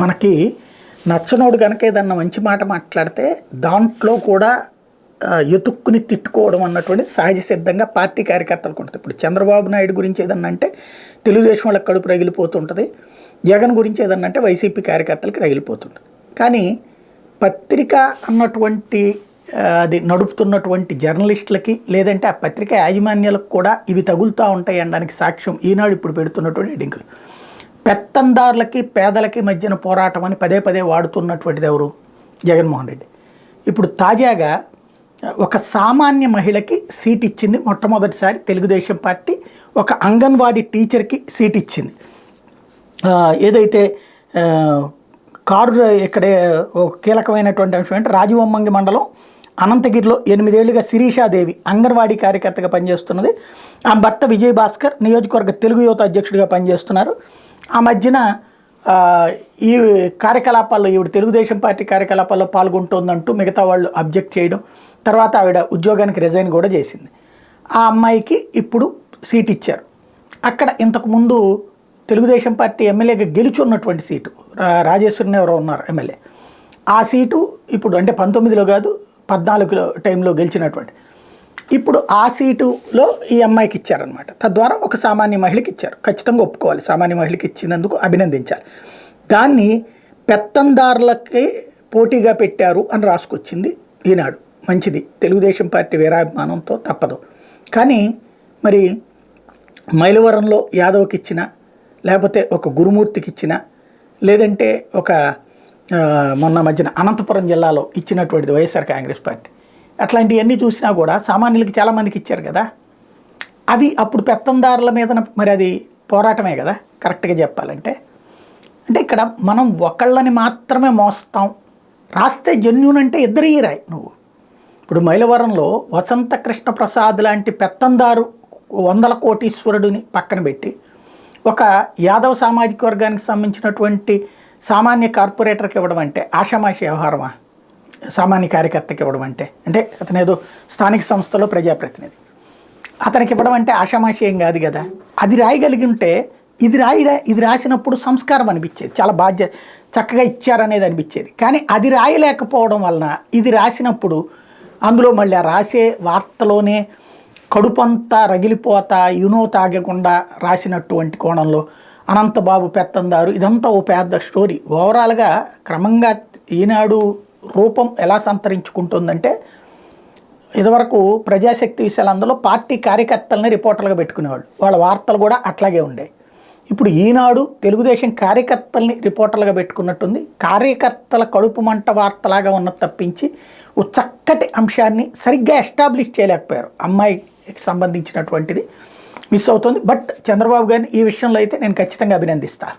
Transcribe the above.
మనకి నచ్చనోడు కనుక ఏదన్నా మంచి మాట మాట్లాడితే దాంట్లో కూడా ఎతుక్కుని తిట్టుకోవడం అన్నటువంటి సహజ సిద్ధంగా పార్టీ కార్యకర్తలకు ఉంటుంది. ఇప్పుడు చంద్రబాబు నాయుడు గురించి ఏదన్నా అంటే తెలుగుదేశం వాళ్ళకి కడుపు రగిలిపోతుంటుంది, జగన్ గురించి ఏదన్నా అంటే వైసీపీ కార్యకర్తలకి రగిలిపోతుంటుంది. కానీ పత్రిక అన్నటువంటి అది నడుపుతున్నటువంటి జర్నలిస్టులకి లేదంటే ఆ పత్రిక యాజమాన్యాలకు కూడా ఇవి తగులుతూ ఉంటాయి అనడానికి సాక్ష్యం ఈనాడు ఇప్పుడు పెడుతున్నటువంటి హెడ్డింగులు. పెత్తందారులకి పేదలకి మధ్యన పోరాటం అని పదే పదే వాడుతున్నటువంటిది ఎవరు? జగన్మోహన్ రెడ్డి. ఇప్పుడు తాజాగా ఒక సామాన్య మహిళకి సీట్ ఇచ్చింది మొట్టమొదటిసారి తెలుగుదేశం పార్టీ. ఒక అంగన్వాడీ టీచర్కి సీట్ ఇచ్చింది. ఏదైతే కారు ఇక్కడే ఒక కీలకమైనటువంటి అంశం అంటే రాజవొమ్మంగి మండలం అనంతగిరిలో 8 ఏళ్లుగా శిరీషాదేవి అంగన్వాడీ కార్యకర్తగా పనిచేస్తున్నది. ఆ భర్త విజయభాస్కర్ నియోజకవర్గ తెలుగు యువత అధ్యక్షుడిగా పనిచేస్తున్నారు. ఆ మధ్యన ఈ కార్యకలాపాల్లో ఈవిడ తెలుగుదేశం పార్టీ కార్యకలాపాల్లో పాల్గొంటుందంటూ మిగతా వాళ్ళు అబ్జెక్ట్ చేయడం, తర్వాత ఆవిడ ఉద్యోగానికి రిజైన్ కూడా చేసింది. ఆ అమ్మాయికి ఇప్పుడు సీట్ ఇచ్చారు. అక్కడ ఇంతకుముందు తెలుగుదేశం పార్టీ ఎమ్మెల్యేగా గెలుచున్నటువంటి సీటు రాజేశ్వరిని ఎవరో ఉన్నారు ఎమ్మెల్యే. ఆ సీటు ఇప్పుడు అంటే 19లో కాదు 14 టైంలో గెలిచినటువంటి ఇప్పుడు ఆ సీటులో ఈ అమ్మాయికి ఇచ్చారనమాట. తద్వారా ఒక సామాన్య మహిళకి ఇచ్చారు. ఖచ్చితంగా ఒప్పుకోవాలి, సామాన్య మహిళకి ఇచ్చినందుకు అభినందించాలి. దాన్ని పెత్తందారులకి పోటీగా పెట్టారు అని రాసుకొచ్చింది ఈనాడు. మంచిది, తెలుగుదేశం పార్టీ వీరాభిమానంతో తప్పదు. కానీ మరి మైలవరంలో యాదవ్కి ఇచ్చిన, లేకపోతే ఒక గురుమూర్తికి ఇచ్చిన, లేదంటే ఒక మొన్న మధ్యన అనంతపురం జిల్లాలో ఇచ్చినటువంటిది వైఎస్ఆర్ కాంగ్రెస్ పార్టీ, అట్లాంటివన్నీ చూసినా కూడా సామాన్యులకి చాలామందికి ఇచ్చారు కదా. అవి అప్పుడు పెత్తందారుల మీద మరి అది పోరాటమే కదా కరెక్ట్గా చెప్పాలంటే. అంటే ఇక్కడ మనం ఒకళ్ళని మాత్రమే మోస్తాం, రాస్తే జెన్యూన్ అంటే ఇద్దరు రాయి నువ్వు. ఇప్పుడు మైలవరంలో వసంత కృష్ణ ప్రసాద్ లాంటి పెత్తందారు 100 కోటీశ్వరుడిని పక్కన పెట్టి ఒక యాదవ్ సామాజిక వర్గానికి సంబంధించినటువంటి సామాన్య కార్పొరేటర్కి ఇవ్వడం అంటే ఆషామాషి వ్యవహారమా? సామాన్య కార్యకర్తకి ఇవ్వడం అంటే అతను ఏదో స్థానిక సంస్థలో ప్రజాప్రతినిధి, అతనికి ఇవ్వడం అంటే ఆషామాషి ఏం కాదు కదా. అది రాయగలిగి ఉంటే ఇది రాసినప్పుడు సంస్కారం అనిపించేది, చాలా చక్కగా ఇచ్చారనేది అనిపించేది. కానీ అది రాయలేకపోవడం వలన ఇది రాసినప్పుడు అందులో మళ్ళీ ఆ రాసే వార్తలోనే కడుపంతా రగిలిపోతా తాగకుండా రాసినటువంటి కోణంలో అనంతబాబు పెత్తందారు ఇదంతా ఓ పెద్ద స్టోరీ. ఓవరాల్గా క్రమంగా ఈనాడు రూపం ఎలా సంతరించుకుంటుందంటే, ఇదివరకు ప్రజాశక్తి విషయాలందులో పార్టీ కార్యకర్తలని రిపోర్టర్లుగా పెట్టుకునేవాళ్ళు, వాళ్ళ వార్తలు కూడా అట్లాగే ఉండేవి. ఇప్పుడు ఈనాడు తెలుగుదేశం కార్యకర్తల్ని రిపోర్టర్లుగా పెట్టుకున్నట్టుంది. కార్యకర్తల కడుపు మంట వార్తలాగా ఉన్నది తప్పించి ఓ చక్కటి అంశాన్ని సరిగ్గా ఎస్టాబ్లిష్ చేయలేకపోయారు. అమ్మాయికి సంబంధించినటువంటిది మిస్ అవుతుంది. బట్ చంద్రబాబు గారిని ఈ విషయంలో అయితే నేను ఖచ్చితంగా అభినందిస్తాను.